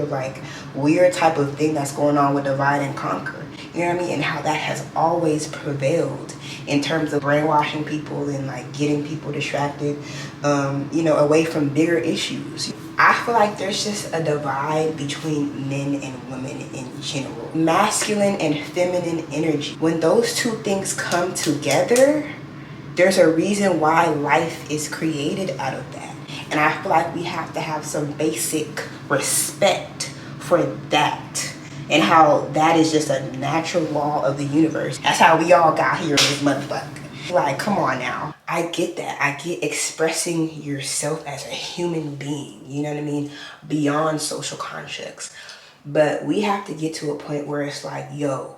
of like weird type of thing that's going on with divide and conquer. You know what I mean? And how that has always prevailed in terms of brainwashing people and like getting people distracted, you know, away from bigger issues. I feel like there's just a divide between men and women in general. Masculine and feminine energy. When those two things come together, there's a reason why life is created out of that. And I feel like we have to have some basic respect for that. And how that is just a natural law of the universe. That's how we all got here in this motherfucker. Like, come on now. I get that. I get expressing yourself as a human being, you know what I mean? Beyond social constructs. But we have to get to a point where it's like, yo,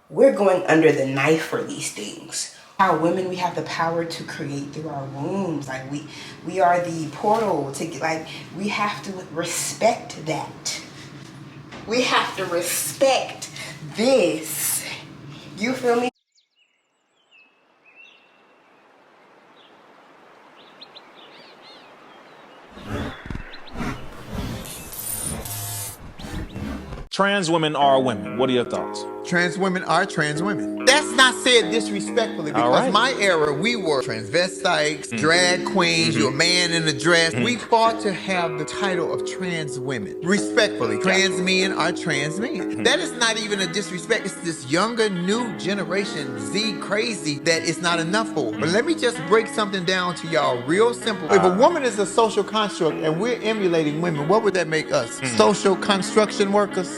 we're going under the knife for these things. How women, we have the power to create through our wombs. Like we are the portal to get, like, we have to respect that. We have to respect this. You feel me? Trans women are women. What are your thoughts? Trans women are trans women. That's not said disrespectfully, because my era, we were transvestites, drag queens, you're a man in a dress. We fought to have the title of trans women. Respectfully, trans men are trans men. That is not even a disrespect. It's this younger, new generation, Z crazy, that it's not enough for. But let me just break something down to y'all real simple. If a woman is a social construct and we're emulating women, what would that make us? Social construction workers?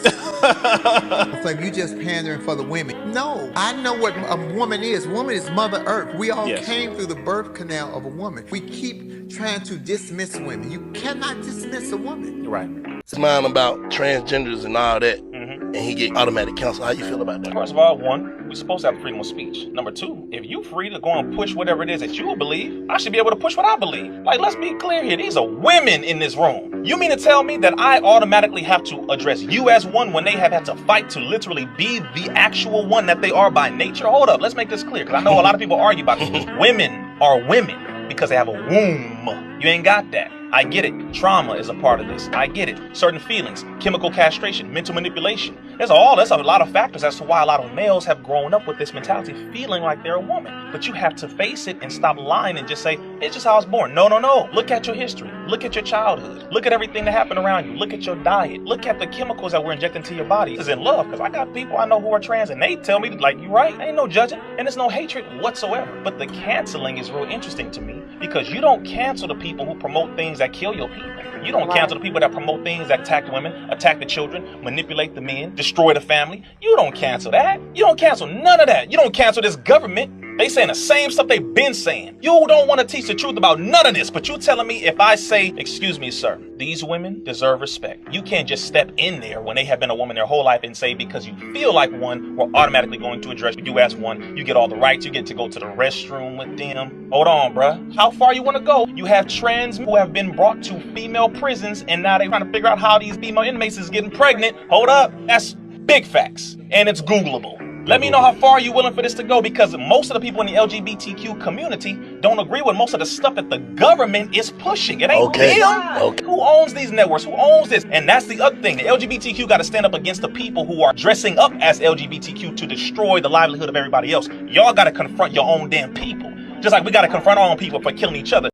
It's like you just pandering for the women. No, I know what a woman is. Woman is Mother Earth. We all came through the birth canal of a woman. We keep trying to dismiss women. You cannot dismiss a woman. Right. It's mine about transgenders and all that, and he get automatic counsel. How you feel about that? First of all, one, we're supposed to have freedom of speech. Number two, if you free to go and push whatever it is that you believe, I should be able to push what I believe. Like, let's be clear here. These are women in this room. You mean to tell me that I automatically have to address you as one when they have had to fight to literally be the actual one that they are by nature? Hold up, let's make this clear, because I know a lot of people argue about this. Women are women because they have a womb. You ain't got that. I get it. Trauma is a part of this. I get it. Certain feelings, chemical castration, mental manipulation. That's a lot of factors as to why a lot of males have grown up with this mentality, feeling like they're a woman. But you have to face it and stop lying and just say, it's just how I was born. No. Look at your history. Look at your childhood. Look at everything that happened around you. Look at your diet. Look at the chemicals that we're injecting into your body. This is in love, because I got people I know who are trans and they tell me, like, you right. Ain't no judging and there's no hatred whatsoever. But the canceling is real interesting to me, because you don't cancel the people who promote things that kill your people. You don't cancel the people that promote things that attack women, attack the children, manipulate the men, destroy the family. You don't cancel that. You don't cancel none of that. You don't cancel this government. They saying the same stuff they've been saying. You don't want to teach the truth about none of this, but you telling me if I say, excuse me, sir, these women deserve respect. You can't just step in there when they have been a woman their whole life and say, because you feel like one, we're automatically going to address you as one. You get all the rights. You get to go to the restroom with them. Hold on, bruh. How far you want to go? You have trans who have been brought to female prisons, and now they're trying to figure out how these female inmates is getting pregnant. Hold up. That's big facts, and it's Googleable. Let me know how far you're willing for this to go, because most of the people in the LGBTQ community don't agree with most of the stuff that the government is pushing. It ain't them. Who owns these networks? Who owns this? And that's the other thing. The LGBTQ got to stand up against the people who are dressing up as LGBTQ to destroy the livelihood of everybody else. Y'all got to confront your own damn people. Just like we got to confront our own people for killing each other.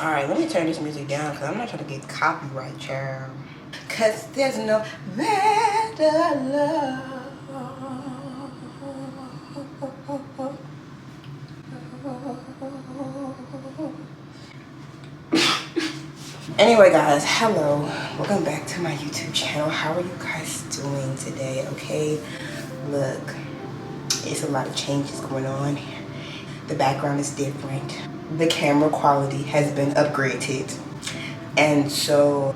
Alright, let me turn this music down, because I'm not trying to get copyright, child. Because there's no better love. Anyway, guys, hello. Welcome back to my YouTube channel. How are you guys doing today? Okay, look, it's a lot of changes going on. The background is different. The camera quality has been upgraded, and so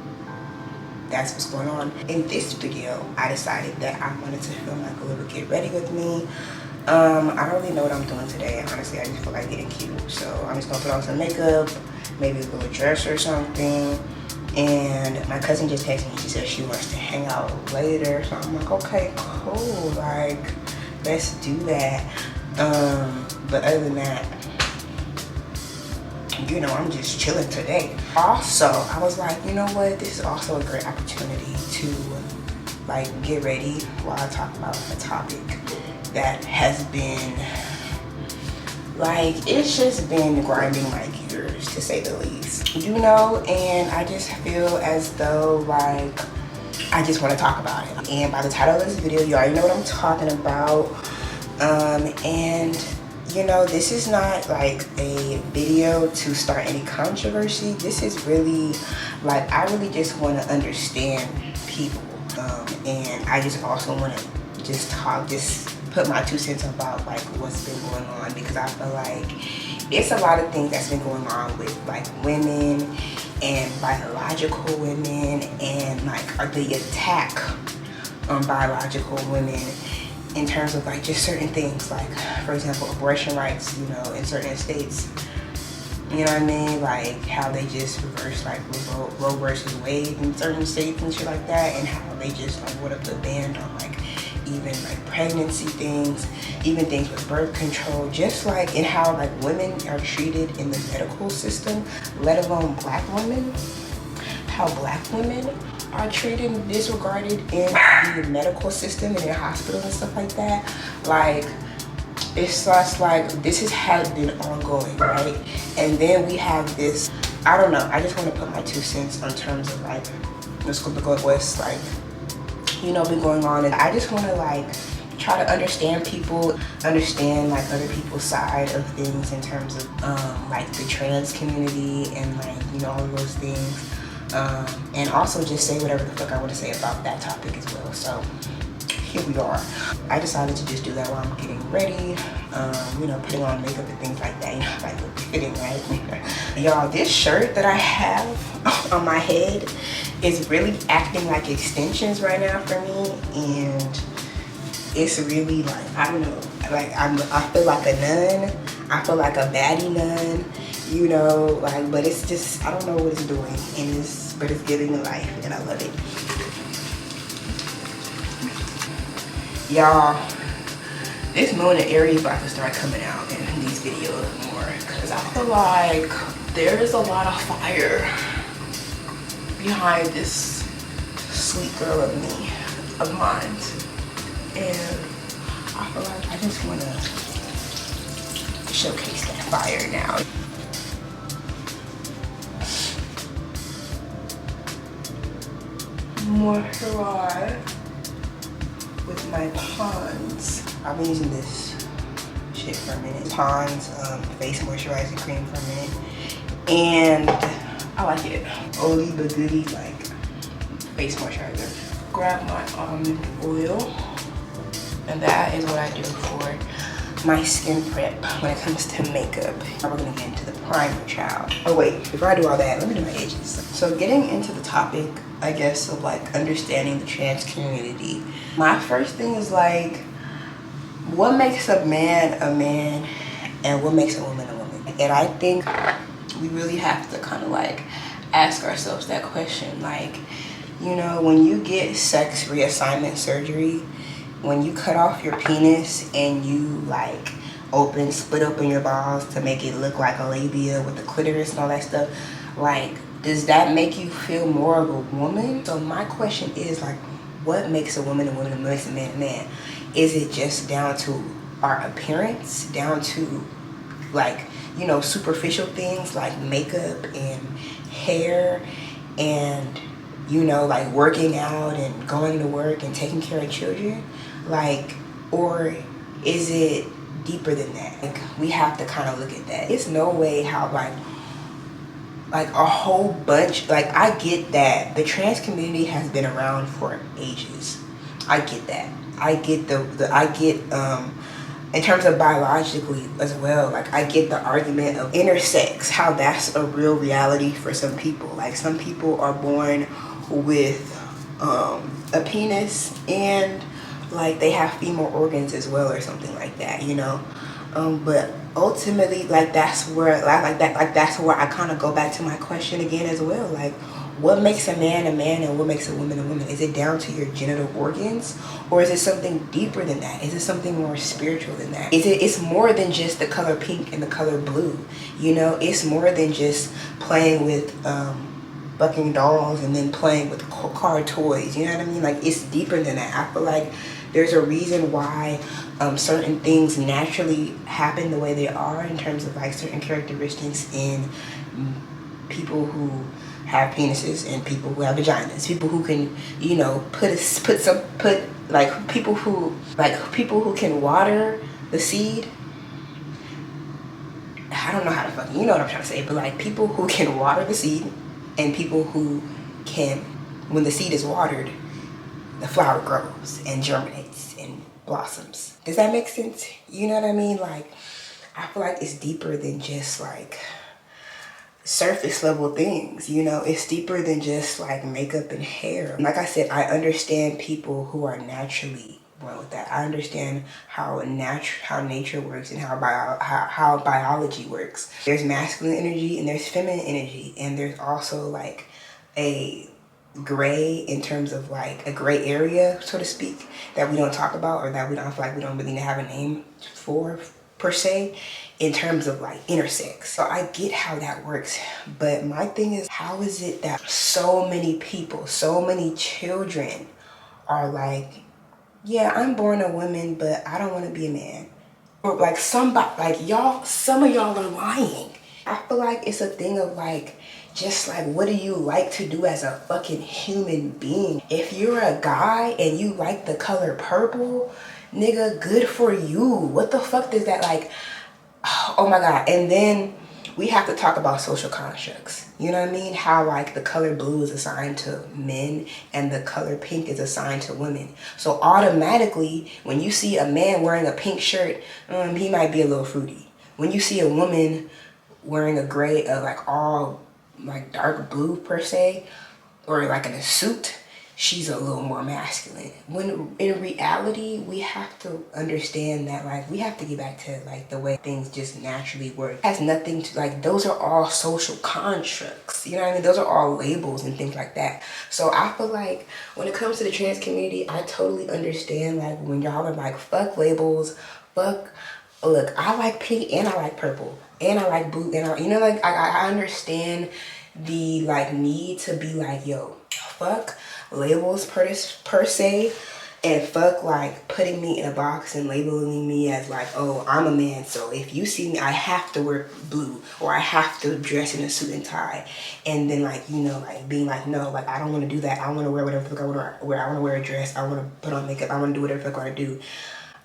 that's what's going on. In this video, I decided that I wanted to film like a little get ready with me. I don't really know what I'm doing today. Honestly, I just feel like getting cute, so I'm just gonna put on some makeup, maybe a little dress or something, And my cousin just texted me. She said she wants to hang out later. So I'm like, okay, cool. Like, let's do that. But other than that, you know, I'm just chilling today. Also, I was like, you know what? This is also a great opportunity to like get ready while I talk about a topic that has been like, it's just been grinding my gears, to say the least, you know. And I just feel as though like I just want to talk about it. And by the title of this video, you already know what I'm talking about. And you know, this is not like a video to start any controversy. This is really like, I really just want to understand people. And I just also want to just put my 2 cents about like what's been going on, because I feel like it's a lot of things that's been going on with like women and biological women, and like the attack on biological women in terms of like just certain things, like for example abortion rights, you know, in certain states. You know what I mean? Like how they just reversed like Roe versus Wade in certain states and shit like that, and how they just like would have put banned on like even like pregnancy things, even things with birth control, just like in how like women are treated in the medical system, let alone black women, how black women are treated and disregarded in the medical system and in hospitals and stuff like that. Like, it's just like, this has been ongoing, right? And then we have this, I don't know, I just want to put my 2 cents in terms of like what's like, you know, been going on. And I just want to like try to understand people, understand like other people's side of things in terms of like the trans community and like, you know, all those things. And also just say whatever the fuck I want to say about that topic as well. So here we are. I decided to just do that while I'm getting ready, you know, putting on makeup and things like that, you know, like fitting, right? Y'all, this shirt that I have on my head is really acting like extensions right now for me, and it's really like, I don't know, like I feel like a nun, I feel like a baddie nun, you know, like, but it's just, I don't know what it's doing, and but it's giving me life, and I love it. Y'all, this moon and Aries about to start coming out in these videos more, because I feel like there is a lot of fire behind this sweet girl of me, of mine. And I feel like I just want to showcase that fire now. Moisturize with my Pond's. I've been using this shit for a minute. Pond's face moisturizing cream for a minute, and I like it. Oldie but goodie, like face moisturizer. Grab my almond oil, and that is what I do for my skin prep when it comes to makeup. Now we're gonna get into the primer, child. Oh wait, before I do all that, let me do my edges. So getting into the topic, I guess, of like understanding the trans community, my first thing is like, what makes a man and what makes a woman a woman? And I think we really have to kind of like ask ourselves that question. Like, you know, when you get sex reassignment surgery, when you cut off your penis and you like split open your balls to make it look like a labia with the clitoris and all that stuff, like, does that make you feel more of a woman? So my question is like, what makes a woman a woman and what makes a man a man? Is it just down to our appearance, down to like, you know, superficial things like makeup and hair and, you know, like working out and going to work and taking care of children? Like, or is it deeper than that? Like, we have to kind of look at that. It's no way how like a whole bunch, like, I get that the trans community has been around for ages. I get that. I get I get in terms of biologically as well, like I get the argument of intersex, how that's a real reality for some people. Like, some people are born with a penis and like they have female organs as well or something like that, you know. But ultimately, like, that's where that's where I kind of go back to my question again as well. Like, what makes a man and what makes a woman a woman? Is it down to your genital organs, or is it something deeper than that? Is it something more spiritual than that? It's more than just the color pink and the color blue, you know? It's more than just playing with bucking dolls and then playing with car toys, you know what I mean? Like, it's deeper than that. I feel like there's a reason why certain things naturally happen the way they are in terms of like certain characteristics in people who have penises and people who have vaginas, people who can, you know, people who can water the seed. I don't know how to fucking, you know what I'm trying to say, but like people who can water the seed and people who can, when the seed is watered, the flower grows and germinates and blossoms. Does that make sense? You know what I mean? Like, I feel like it's deeper than just like surface level things, you know? It's deeper than just like makeup and hair. Like I said, I understand people who are naturally born with that. I understand how nature works and how biology works. There's masculine energy and there's feminine energy, and there's also like a gray in terms of like a gray area, so to speak, that we don't talk about, or that we don't feel like we don't really have a name for per se, in terms of like intersex. So I get how that works, but my thing is, how is it that so many people, so many children are like, yeah, I'm born a woman, but I don't want to be a man? Or like somebody, like y'all, some of y'all are lying. I feel like it's a thing of like, just like, what do you like to do as a fucking human being? If you're a guy and you like the color purple, nigga, good for you. What the fuck does that like, oh my God. And then we have to talk about social constructs. You know what I mean? How like the color blue is assigned to men and the color pink is assigned to women. So automatically, when you see a man wearing a pink shirt, he might be a little fruity. When you see a woman wearing a gray, like all like dark blue per se, or like in a suit, she's a little more masculine. When in reality, we have to understand that like we have to get back to like the way things just naturally work. It has nothing to like, those are all social constructs, you know what I mean? Those are all labels and things like that. So I feel like when it comes to the trans community, I totally understand like when y'all are like, fuck labels, fuck, look, I like pink and I like purple and I like blue, and you know, like I understand the like need to be like, yo, fuck labels per se, and fuck like putting me in a box and labeling me as like, oh, I'm a man, so if you see me I have to wear blue, or I have to dress in a suit and tie, and then like, you know, like being like, no, like I don't want to do that. I want to wear whatever the fuck I want to wear. I want to wear a dress, I want to put on makeup, I want to do whatever the fuck I want to do.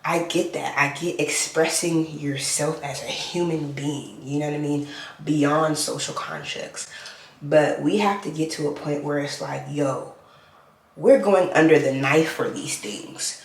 I get that. I get expressing yourself as a human being, you know what I mean, beyond social constructs. But we have to get to a point where it's like, yo, we're going under the knife for these things.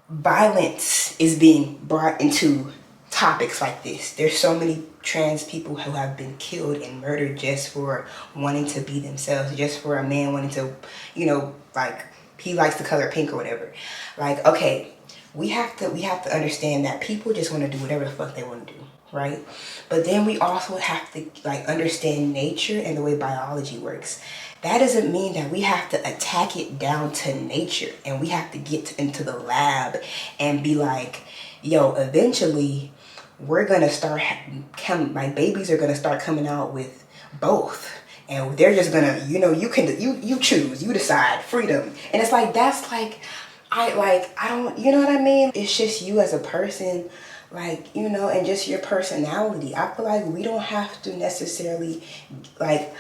Violence is being brought into topics like this. There's so many trans people who have been killed and murdered just for wanting to be themselves, just for a man wanting to, you know, like he likes the color pink or whatever. Like, okay, we have to understand that people just want to do whatever the fuck they want to do, right? But then we also have to like understand nature and the way biology works. That doesn't mean that we have to attack it down to nature and we have to get into the lab and be like, yo, eventually we're gonna start like babies are gonna start coming out with both, and they're just gonna, you know, you choose, you decide, freedom. And it's like, that's like, I don't, you know what I mean? It's just you as a person, like, you know, and just your personality. I feel like we don't have to necessarily like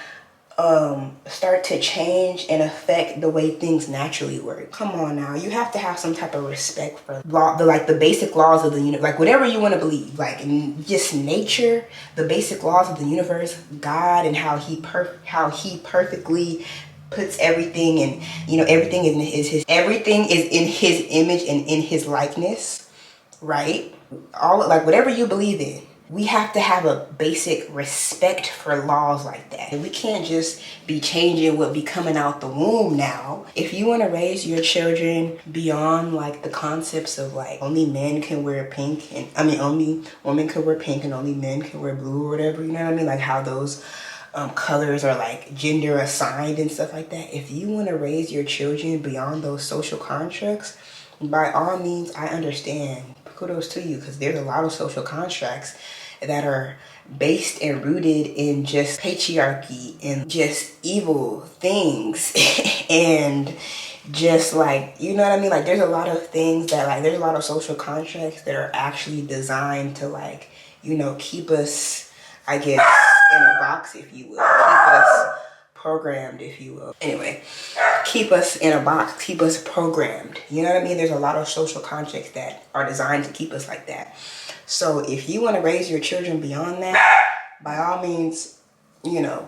start to change and affect the way things naturally work. Come on now, you have to have some type of respect for the basic laws of the universe, like whatever you want to believe, like in just nature, the basic laws of the universe, God, and how he perfectly puts everything, and you know, everything is in his image and in his likeness, right? All like whatever you believe in, we have to have a basic respect for laws like that. And we can't just be changing what be coming out the womb now. If you want to raise your children beyond like the concepts of like only men can wear pink, and I mean only women can wear pink and only men can wear blue or whatever, you know what I mean? Like how those colors are like gender assigned and stuff like that. If you want to raise your children beyond those social constructs, by all means, I understand. Kudos to you, because there's a lot of social constructs that are based and rooted in just patriarchy and just evil things and just like, you know what I mean? Like, there's a lot of things that, like, there's a lot of social contracts that are actually designed to, like, you know, keep us, I guess, in a box, if you will. Keep us programmed, if you will. Anyway, keep us in a box, keep us programmed. You know what I mean? There's a lot of social contracts that are designed to keep us like that. So if you want to raise your children beyond that, by all means, you know,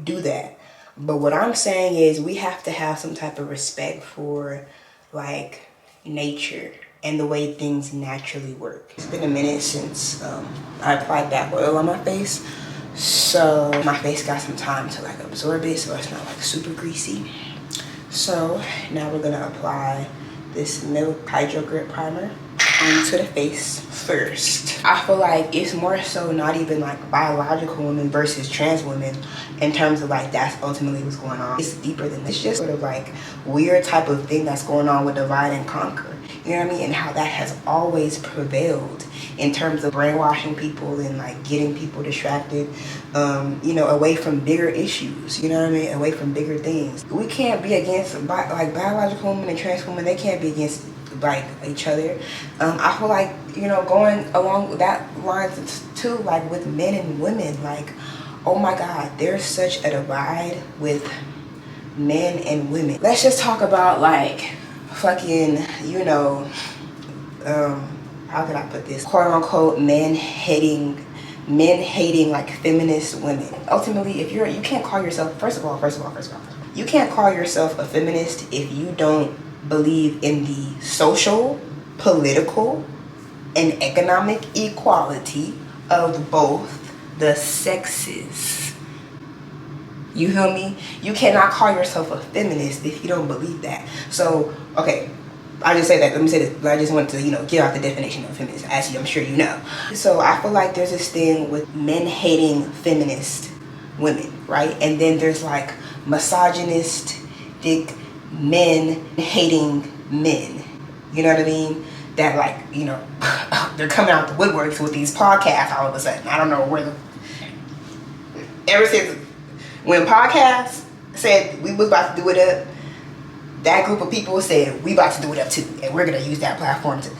do that. But what I'm saying is we have to have some type of respect for, like, nature and the way things naturally work. It's been a minute since I applied that oil on my face. So my face got some time to, like, absorb it so it's not, like, super greasy. So now we're gonna apply this Milk Hydro Grip Primer onto the face first. I feel like it's more so not even like biological women versus trans women in terms of like that's ultimately what's going on. It's deeper than this. It's just sort of like weird type of thing that's going on with divide and conquer. You know what I mean? And how that has always prevailed in terms of brainwashing people and like getting people distracted, you know, away from bigger issues, you know what I mean? Away from bigger things. We can't be against like biological women and trans women. They can't be against like each other. I feel like, you know, going along with that lines too, like with men and women, like, oh my God, there's such a divide with men and women. Let's just talk about like fucking, you know, how could I put this? Quote unquote men hating like feminist women. Ultimately, if you can't call yourself, first of all, you can't call yourself a feminist if you don't believe in the social, political, and economic equality of both the sexes. You feel me? You cannot call yourself a feminist if you don't believe that. So, okay, I just say that. Let me say this. I just want to, you know, give out the definition of feminist, as I'm sure you know. So I feel like there's this thing with men hating feminist women, right? And then there's like misogynistic men hating men. You know what I mean? That like, you know, they're coming out the woodworks with these podcasts all of a sudden. I don't know where ever since when podcasts said we was about to do it up, that group of people said we about to do it up too, and we're gonna use that platform to.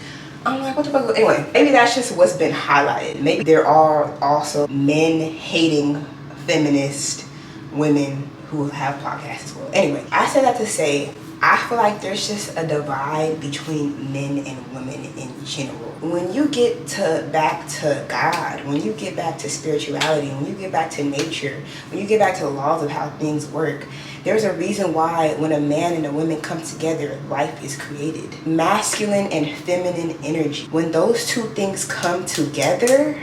I'm like, what the fuck? Anyway, maybe that's just what's been highlighted. Maybe there are also men hating feminist women who have podcasts as well. Anyway, I said that to say I feel like there's just a divide between men and women in general. When you get back to God, when you get back to spirituality, when you get back to nature, when you get back to the laws of how things work, there's a reason why when a man and a woman come together, life is created. Masculine and feminine energy. When those two things come together,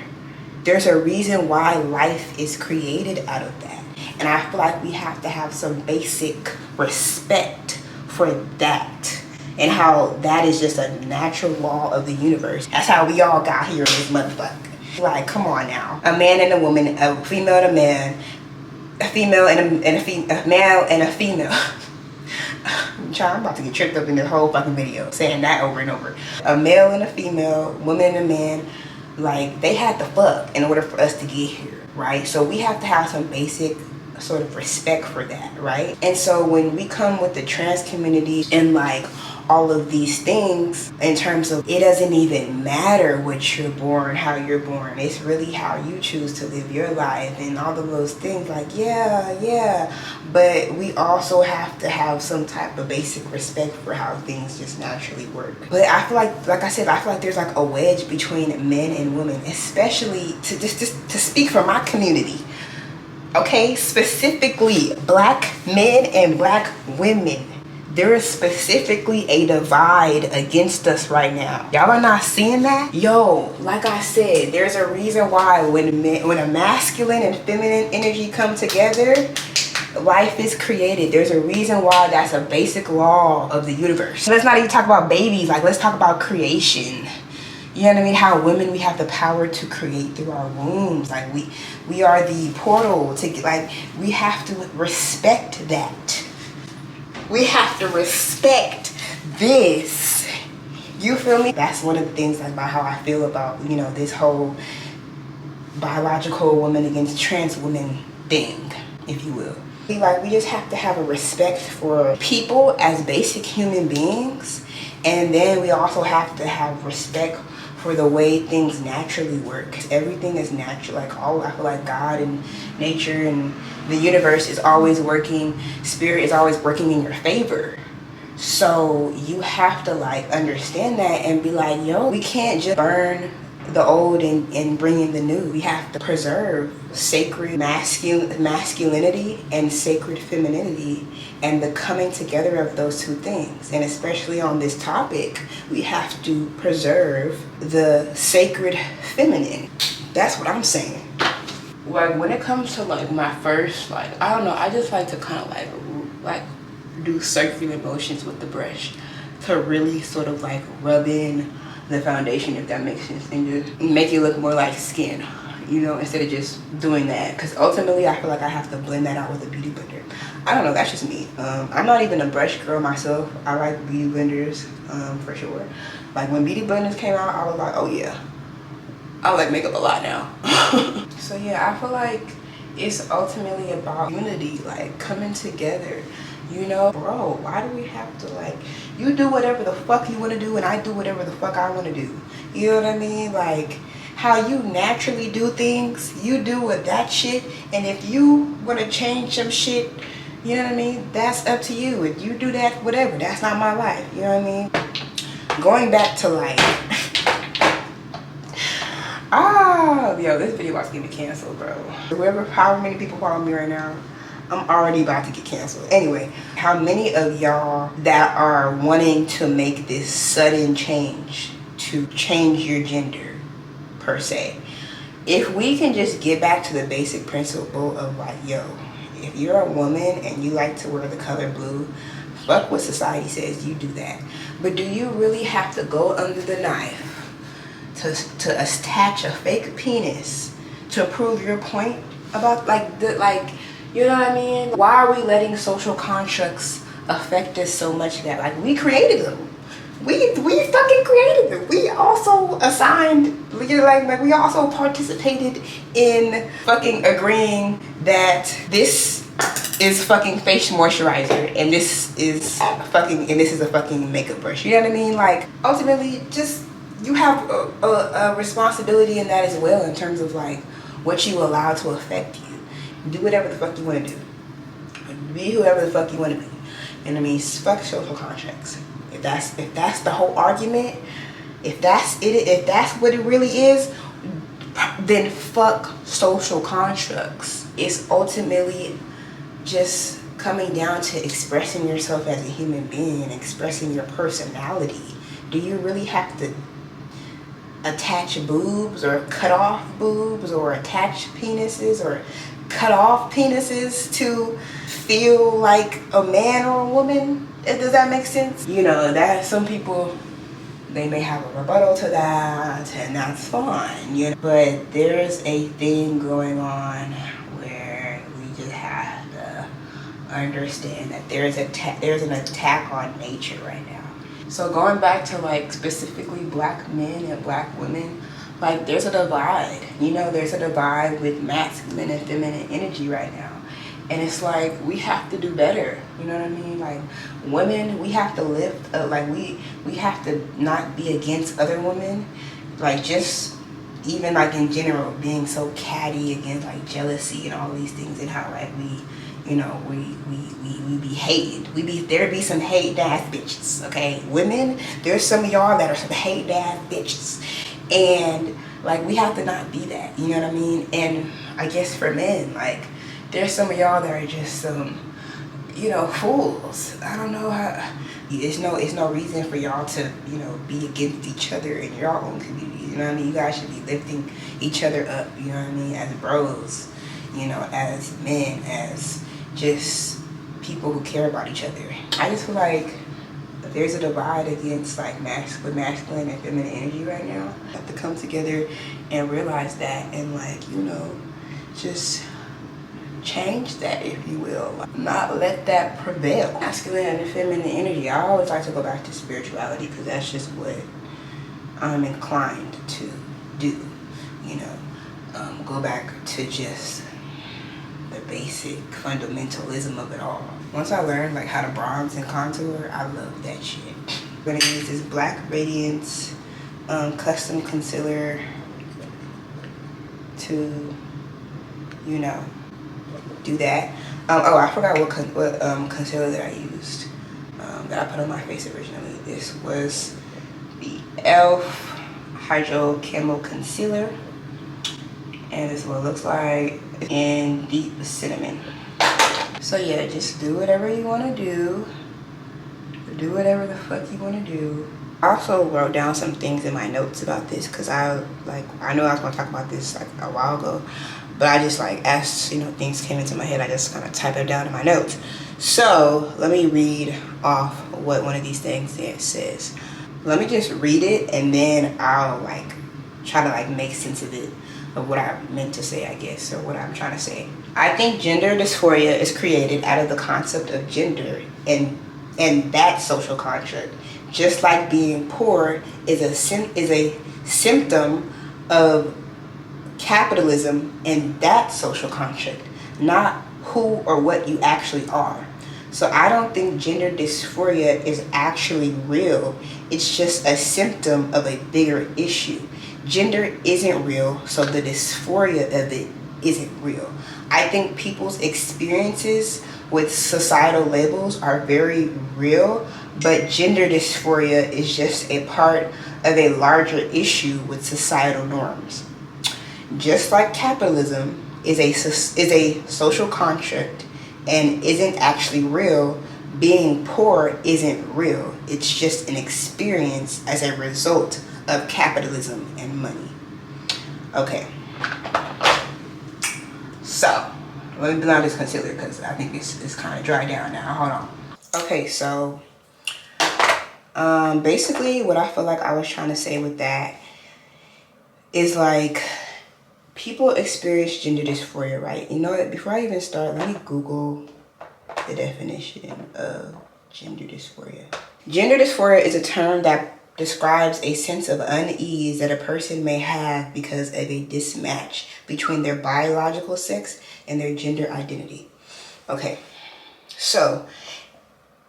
there's a reason why life is created out of that. And I feel like we have to have some basic respect for that, and how that is just a natural law of the universe. That's how we all got here in this motherfucker. Like, come on now. A man and a woman, a female and a man, a female and a male and a female. I'm about to get tripped up in this whole fucking video saying that over and over. A male and a female, woman and a man, like, they had to fuck in order for us to get here, right? So we have to have some basic sort of respect for that, right? And so when we come with the trans community and like all of these things in terms of it doesn't even matter what you're born, how you're born, it's really how you choose to live your life and all of those things, like yeah, but we also have to have some type of basic respect for how things just naturally work. But I feel like I said, I feel like there's like a wedge between men and women, especially to just to speak for my community. Okay, specifically black men and black women. There is specifically a divide against us right now. Y'all are not seeing that? Yo, like I said, there's a reason why when a masculine and feminine energy come together, life is created. There's a reason why that's a basic law of the universe. Let's not even talk about babies, like let's talk about creation. You know what I mean? How women, we have the power to create through our wombs. Like we are the portal to get, like, we have to respect that. We have to respect this. You feel me? That's one of the things about how I feel about, you know, this whole biological woman against trans women thing, if you will. Like, we just have to have a respect for people as basic human beings, and then we also have to have respect for the way things naturally work. Everything is natural. Like, I feel like God and nature and the universe is always working. Spirit is always working in your favor. So you have to, like, understand that and be like, yo, we can't just burn the old and bring in the new. We have to preserve sacred masculinity and sacred femininity, and the coming together of those two things. And especially on this topic, we have to preserve the sacred feminine. That's what I'm saying. Like, when it comes to, like, my first, like, I don't know, I just like to kind of like do circular motions with the brush to really sort of like rub in the foundation, if that makes sense, and just make it look more like skin, you know, instead of just doing that. Because ultimately I feel like I have to blend that out with a beauty blender. I don't know, that's just me. I'm not even a brush girl myself. I like beauty blenders, for sure. Like, when beauty blenders came out, I was like, oh yeah, I like makeup a lot now. So yeah, I feel like it's ultimately about unity, like coming together. You know, bro, why do we have to, like, you do whatever the fuck you want to do and I do whatever the fuck I want to do. You know what I mean? Like, how you naturally do things, you do with that shit. And if you want to change some shit, you know what I mean? That's up to you. If you do that, whatever. That's not my life. You know what I mean? Going back to, like, yo, this video about to get me canceled, bro. Whoever, however many people follow me right now, I'm already about to get canceled. Anyway, how many of y'all that are wanting to make this sudden change to change your gender, per se, if we can just get back to the basic principle of, like, yo, if you're a woman and you like to wear the color blue, fuck what society says, you do that. But do you really have to go under the knife to attach a fake penis to prove your point about, you know what I mean? Why are we letting social constructs affect us so much that, like, we created them? We fucking created them. We also assigned, you know, like we also participated in fucking agreeing that this is fucking face moisturizer and this is a fucking makeup brush. You know what I mean? Like, ultimately, just, you have a responsibility in that as well, in terms of, like, what you allow to affect you. Do whatever the fuck you want to do. Be whoever the fuck you want to be. And I mean, fuck social contracts. If that's the whole argument, if that's what it really is, then fuck social constructs. It's ultimately just coming down to expressing yourself as a human being and expressing your personality. Do you really have to attach boobs or cut off boobs or attach penises or cut off penises to feel like a man or a woman? Does that make sense? You know, that some people, they may have a rebuttal to that, and that's fine, you know. But there's a thing going on where we just have to understand that there's an attack on nature right now. So going back to, like, specifically black men and black women, like, there's a divide. You know, there's a divide with masculine and feminine energy right now. And it's like, we have to do better. You know what I mean? Like, women, we have to lift up, like, we have to not be against other women. Like, just even, like, in general, being so catty against, like, jealousy and all these things, and how, like, we be hated. There be some hate ass bitches, okay? Women, there's some of y'all that are some hate ass bitches. And, like, we have to not be that, you know what I mean? And I guess for men, like, there's some of y'all that are just some, you know, fools. I don't know how, it's no reason for y'all to, you know, be against each other in your own communities, you know what I mean? You guys should be lifting each other up, you know what I mean, as bros, you know, as men, as just people who care about each other. I just feel like there's a divide against like with masculine and feminine energy right now. I have to come together and realize that, and like, you know, just change that, if you will. Like, not let that prevail. Masculine and feminine energy. I always like to go back to spirituality because that's just what I'm inclined to do. You know, go back to just the basic fundamentalism of it all. Once I learned like how to bronze and contour, I love that shit. I'm gonna use this Black Radiance custom concealer to, you know, do that. Oh, I forgot what concealer that I used, that I put on my face originally. This was the e.l.f. Hydro Camo Concealer, and this is what it looks like in Deep Cinnamon. So yeah, just do whatever you want to do. Do whatever the fuck you want to do. I also wrote down some things in my notes about this because I know I was going to talk about this like a while ago, but I just like, as you know, things came into my head, I just kind of typed it down in my notes. So let me read off what one of these things there says. Let me just read it and then I'll like try to like make sense of it, of what I meant to say, I guess, or what I'm trying to say. I think gender dysphoria is created out of the concept of gender and that social construct. Just like being poor is a symptom of capitalism and that social construct, not who or what you actually are. So I don't think gender dysphoria is actually real. It's just a symptom of a bigger issue. Gender isn't real, so the dysphoria of it isn't real. I think people's experiences with societal labels are very real, but gender dysphoria is just a part of a larger issue with societal norms. Just like capitalism is a social construct and isn't actually real, being poor isn't real. It's just an experience as a result of capitalism and money. Okay. So, let me blend this concealer because I think it's kind of dry down now. Hold on. Okay, so basically what I feel like I was trying to say with that is like, people experience gender dysphoria, right? You know what? Before I even start, let me Google the definition of gender dysphoria. Gender dysphoria is a term that describes a sense of unease that a person may have because of a mismatch between their biological sex and their gender identity. Okay, so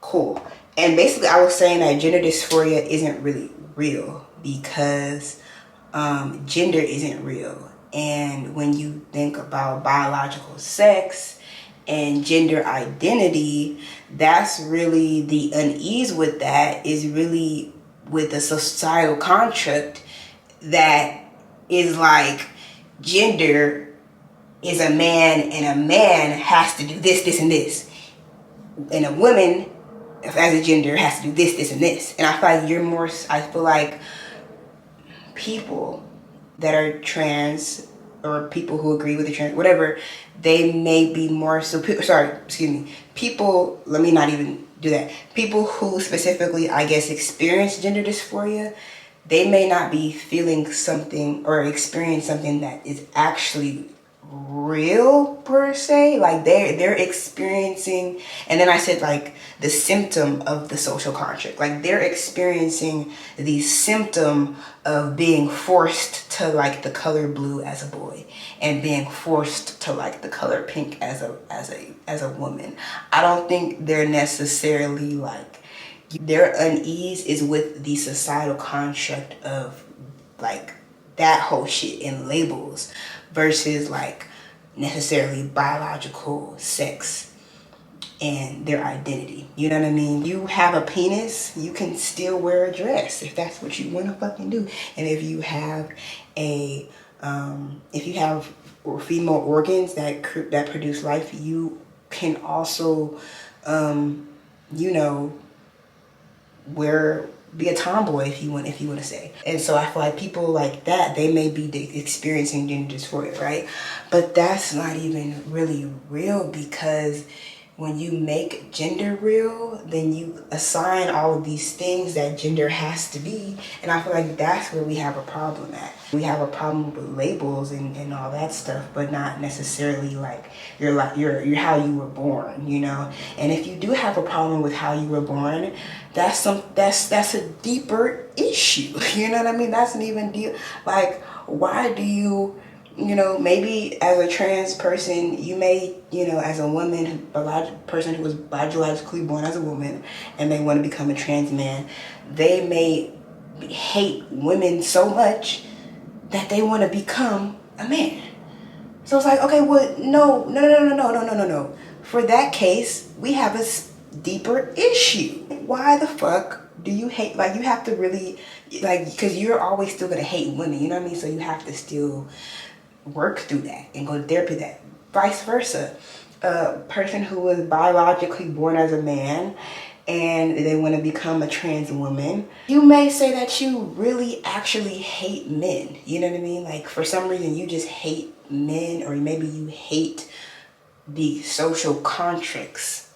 cool. And basically I was saying that gender dysphoria isn't really real because gender isn't real. And when you think about biological sex and gender identity, that's really the unease with that is really with a societal construct that is like gender is a man and a man has to do this, this, and this. And a woman, as a gender, has to do this, this, and this. And I feel like people that are trans or people who agree with the trans, whatever, they may be more people, let me not even do that. People who specifically, I guess, experience gender dysphoria, they may not be feeling something or experience something that is actually real per se. Like they're experiencing, and then I said like the symptom of the social construct. Like they're experiencing the symptom of being forced to like the color blue as a boy and being forced to like the color pink as a woman. I don't think they're necessarily like, their unease is with the societal construct of like that whole shit and labels versus like necessarily biological sex and their identity. You know what I mean? You have a penis, you can still wear a dress if that's what you want to fucking do. And if you have female organs that produce life, you can also be a tomboy if you want to say. And so I feel like people like that, they may be experiencing gender dysphoria, right? But that's not even really real because when you make gender real, then you assign all of these things that gender has to be. And I feel like that's where we have a problem at. We have a problem with labels and all that stuff, but not necessarily like you're how you were born, you know? And if you do have a problem with how you were born, that's a deeper issue. You know what I mean? That's an even deep, like, why do you, you know, maybe as a trans person, you may, you know, as a woman, a person who was biologically born as a woman and they want to become a trans man, they may hate women so much that they want to become a man. So it's like, okay, well, no. For that case, we have a deeper issue. Why the fuck do you hate, like, you have to really, like, because you're always still going to hate women, you know what I mean? So you have to still work through that and go to therapy that. Vice versa, a person who was biologically born as a man and they want to become a trans woman, you may say that you really actually hate men, you know what I mean? Like, for some reason you just hate men, or maybe you hate the social contracts,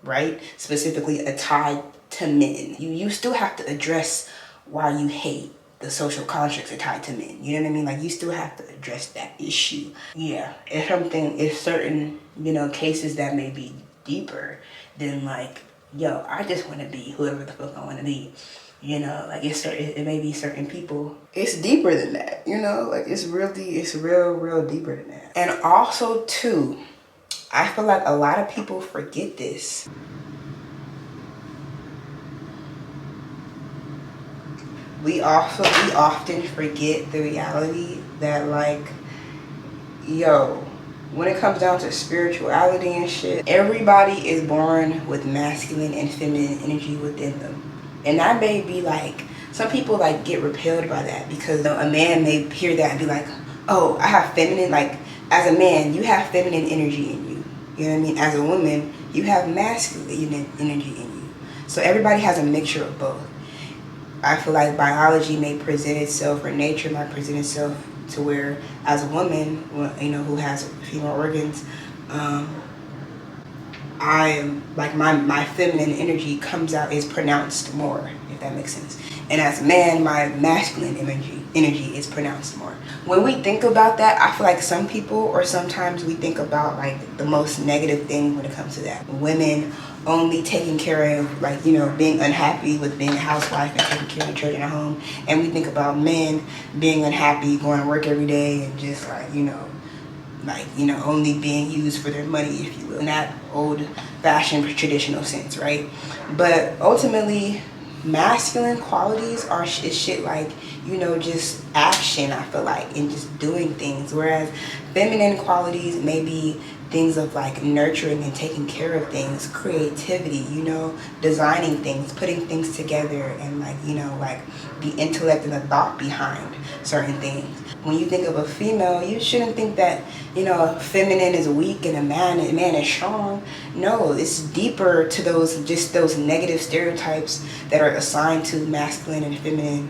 right? Specifically tied to men. You still have to address why you hate the social constructs are tied to men. You know what I mean? Like, you still have to address that issue. Yeah, it's certain, you know, cases that may be deeper than like, yo, I just want to be whoever the fuck I want to be. You know, like, it may be certain people. It's deeper than that, you know? Like, it's real deeper than that. And also, too, I feel like a lot of people forget this. We often forget the reality that, like, yo, when it comes down to spirituality and shit, everybody is born with masculine and feminine energy within them. And that may be like, some people like get repelled by that because, you know, a man may hear that and be like, oh, I have feminine, like, as a man, you have feminine energy in you. You know what I mean? As a woman, you have masculine energy in you. So everybody has a mixture of both. I feel like biology may present itself, or nature might present itself to where, as a woman, you know, who has female organs, I am like, my feminine energy comes out, is pronounced more, if that makes sense. And as a man, my masculine energy is pronounced more. When we think about that, I feel like some people, or sometimes we think about like the most negative thing when it comes to that. Women only taking care of, like, you know, being unhappy with being a housewife and taking care of the children at home. And we think about men being unhappy, going to work every day and just like, you know, only being used for their money, if you will, in that old-fashioned traditional sense, right? But ultimately, masculine qualities is shit like, you know, just action, I feel like, and just doing things. Whereas feminine qualities may be things of like nurturing and taking care of things, creativity, you know, designing things, putting things together, and like, you know, like the intellect and the thought behind certain things. When you think of a female, you shouldn't think that, you know, feminine is weak and a man is strong. No, it's deeper to those negative stereotypes that are assigned to masculine and feminine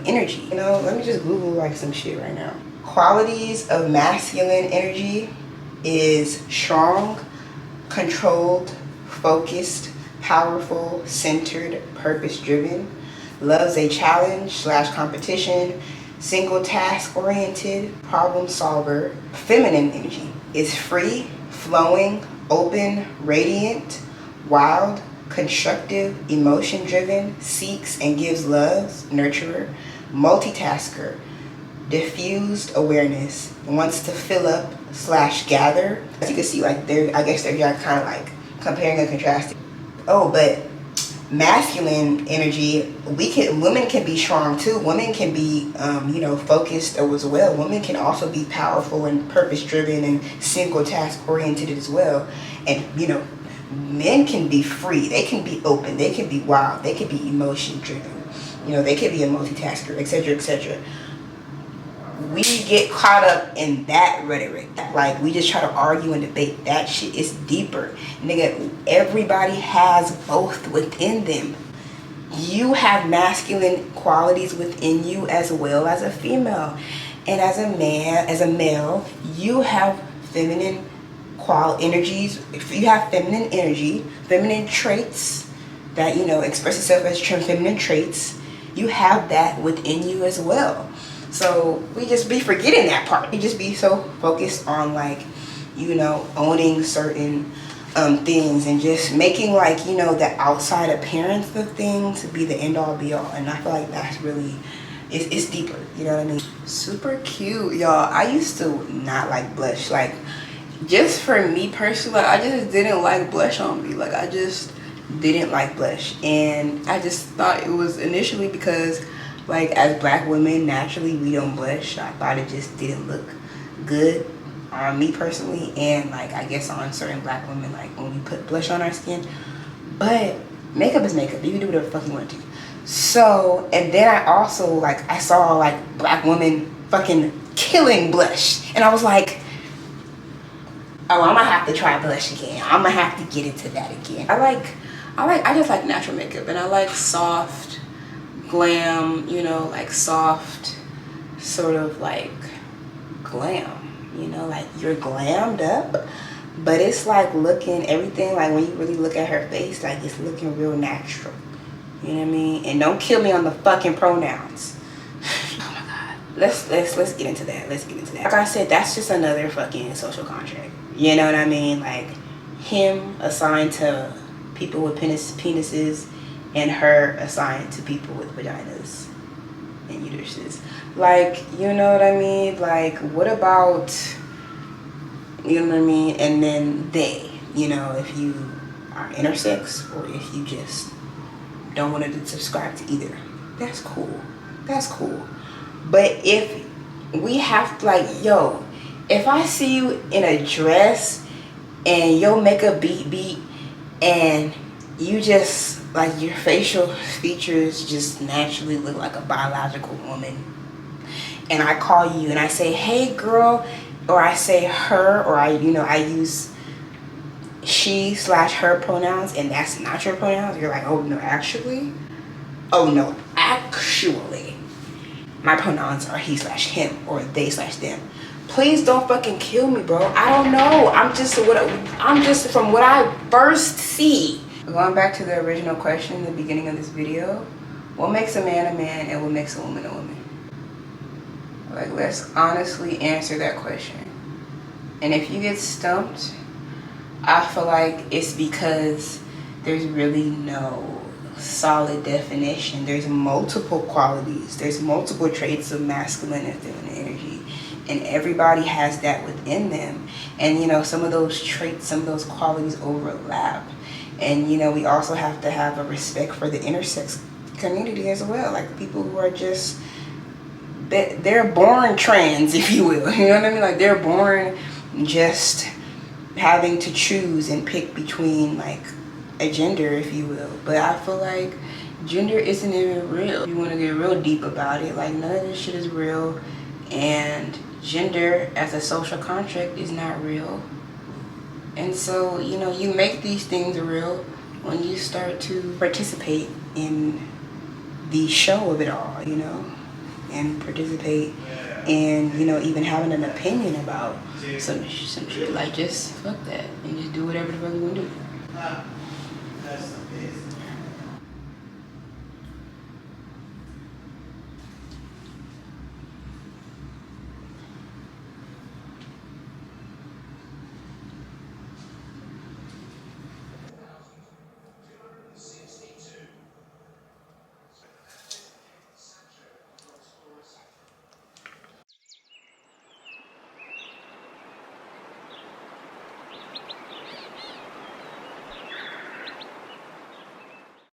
energy. You know, let me just Google like some shit right now. Qualities of masculine energy is strong, controlled, focused, powerful, centered, purpose-driven, loves a challenge/competition, single task oriented, problem solver. Feminine energy is free, flowing, open, radiant, wild, constructive, emotion driven, seeks and gives love, nurturer, multitasker, diffused awareness, wants to fill up/gather. As you can see, like, I guess they're kind of like comparing and contrasting. Oh, but masculine energy, women can be strong too. Women can be, you know, focused as well. Women can also be powerful and purpose-driven and single-task-oriented as well. And, you know, men can be free. They can be open. They can be wild. They can be emotion-driven. You know, they can be a multitasker, etc., etc. We get caught up in that rhetoric. Like, we just try to argue and debate. That shit is deeper. Nigga, everybody has both within them. You have masculine qualities within you as well as a female. And as a male, you have feminine energies. If you have feminine energy, feminine traits that, you know, express itself as feminine traits, you have that within you as well. So we just be forgetting that part. We just be so focused on, like, you know, owning certain things and just making, like, you know, the outside appearance of things to be the end all be all. And I feel like that's really, it's deeper, you know what I mean? Super cute, y'all. I used to not like blush. Like, just for me personally, like, I just didn't like blush on me. Like, I just didn't like blush. And I just thought it was initially because, like, as black women, naturally we don't blush. I thought it just didn't look good on me personally, and, like, I guess on certain black women, like, when we put blush on our skin. But makeup is makeup. You can do whatever the fuck you want to. So, and then I also, like, I saw, like, black women fucking killing blush, and I was like, oh, I'm gonna have to try blush again. I'm gonna have to get into that again. I just like natural makeup, and I like soft glam, you know, like soft sort of like glam, you know, like you're glammed up, but it's like looking everything, like when you really look at her face, like it's looking real natural, you know what I mean? And don't kill me on the fucking pronouns. Oh my god, let's get into that. Like I said, that's just another fucking social contract, you know what I mean? Like him assigned to people with penises and her assigned to people with vaginas and uteruses. Like, you know what I mean? Like, what about, you know what I mean? And then they, you know, if you are intersex or if you just don't want to subscribe to either, that's cool. That's cool. But if we have to, like, yo, if I see you in a dress and your makeup beat and you just, like, your facial features just naturally look like a biological woman, and I call you and I say, hey girl, or I say her, or I use she/her pronouns, and that's not your pronouns, you're like, oh no, actually, my pronouns are he/him or they/them. Please don't fucking kill me, bro. I don't know. I'm just from what I first see. Going back to the original question in the beginning of this video, what makes a man and what makes a woman a woman? Like, let's honestly answer that question. And if you get stumped, I feel like it's because there's really no solid definition. There's multiple qualities. There's multiple traits of masculine and feminine energy. And everybody has that within them. And, you know, some of those traits, some of those qualities overlap. And, you know, we also have to have a respect for the intersex community as well. Like, people who are just, they're born trans, if you will. You know what I mean? Like, they're born just having to choose and pick between, like, a gender, if you will. But I feel like gender isn't even real. You want to get real deep about it. Like, none of this shit is real. And gender as a social contract is not real. And so, you know, you make these things real when you start to participate in the show of it all, you know, and participate in, you know, even having an opinion about some shit. Like, just fuck that and just do whatever the fuck you want to do.